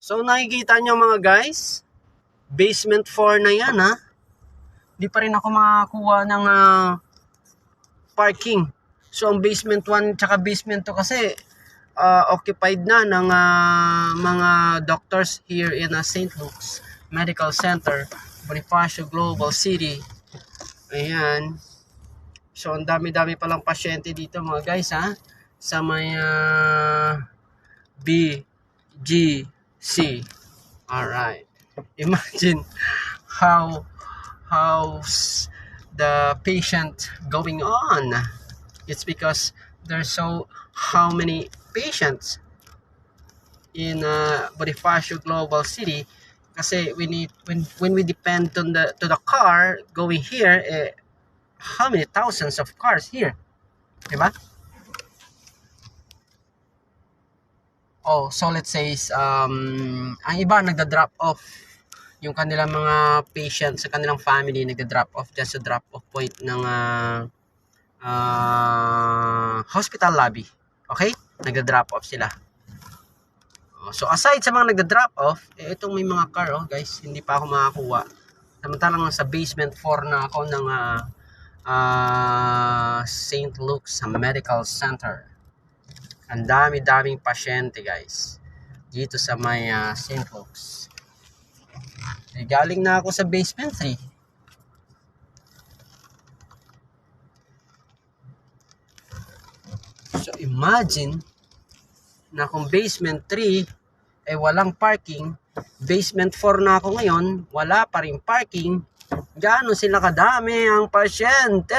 So nakikita nyo mga guys, basement 4 na yan ha. Di pa rin ako makakuha ng parking. So ang basement 1 tsaka basement 2 kasi occupied na ng mga doctors here in St. Luke's Medical Center, Bonifacio Global City. Ayan. So ang dami-dami palang pasyente dito mga guys ha. Sa may BGC. Alright. Imagine how's the patient going on. It's because there's how many patients in Bonifacio Global City. Kasi when we depend on to the car going here, how many thousands of cars here, diba? Oh, so let's say ang iba nagda-drop off yung kanilang mga patients sa kanilang family, nagda-drop off just sa drop off point ng hospital lobby. Okay? Nagda-drop off sila. So aside sa mga nagda-drop off, itong may mga car guys, hindi pa ako makakuha. Samantalang sa basement 4 na ako ng St. Luke's Medical Center. Ang dami-daming pasyente guys dito sa may St. Luke's. Galing na ako sa basement 3. So imagine na kung basement 3 ay walang parking, basement 4 na ako ngayon, wala pa rin parking, gaano sila kadami ang pasyente.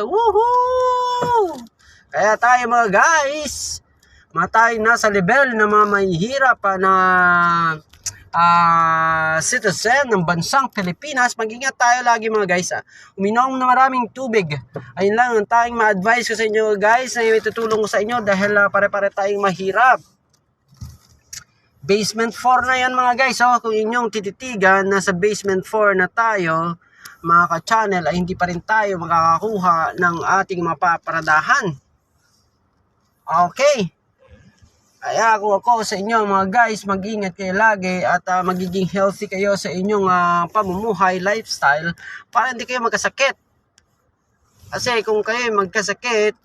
Woohoo! Kaya tayo mga guys, tayo nasa level na mga mahihirap na citizen ng bansang Pilipinas, mag-ingat tayo lagi mga guys. Uminom na maraming tubig. Ayun lang ang tayong ma-advise ko sa inyo guys, na itutulong ko sa inyo dahil pare-pare tayong mahirap. Basement 4 na yan mga guys. Kung inyong tititigan, nasa basement 4 na tayo mga ka-channel, ay hindi pa rin tayo makakakuha ng ating mapaparadahan. Okay. Kaya kung ako sa inyo mga guys, mag-ingat kayo lagi at magiging healthy kayo sa inyong pamumuhay, lifestyle, para hindi kayo magkasakit. Kasi kung kayo magkasakit,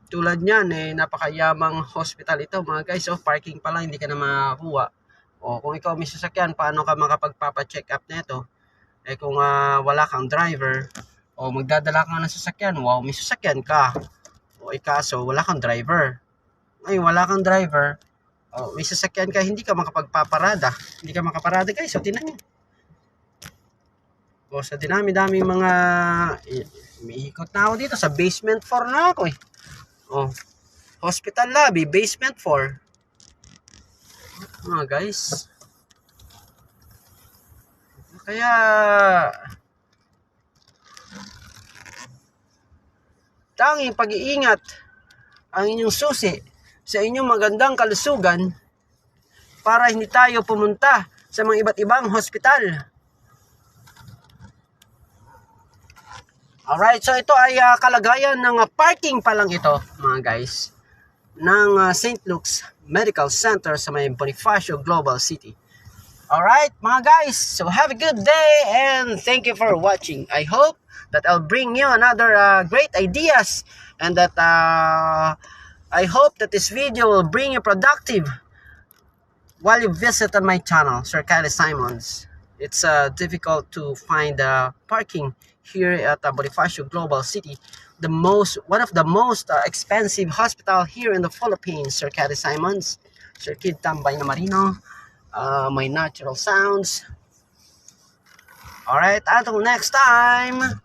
tulad niyan, napakayamang hospital ito mga guys. Parking pa lang, hindi ka na makakuha. Kung ikaw may sasakyan, paano ka makapagpapa-check up nito? Kung wala kang driver, magdadala ka ng sasakyan, wow, may sasakyan ka. Kaso wala kang driver. Ay, wala kang driver. May sasakyan ka, hindi ka makapagpaparada. Hindi ka makaparada guys. Tingnan niyo. Sa dinami-dami mga umiikot na ako dito sa basement 4 na ako hospital lobby, basement 4. Mga guys. Kaya tanging pag-iingat ang inyong susi sa inyong magandang kalusugan para hindi tayo pumunta sa mga iba't ibang hospital. Alright, so ito ay kalagayan ng parking pa lang ito mga guys ng St. Luke's Medical Center sa may Bonifacio Global City. Alright mga guys, so have a good day and thank you for watching. I hope that I'll bring you another great ideas, and that I hope that this video will bring you productive while you visit on my channel, Sir Kylie Simons. It's difficult to find parking here at Bonifacio Global City, one of the most expensive hospital here in the Philippines. Sir Kylie Simons, Sir Kid Tambay na Marino, my natural sounds. Alright, until next time.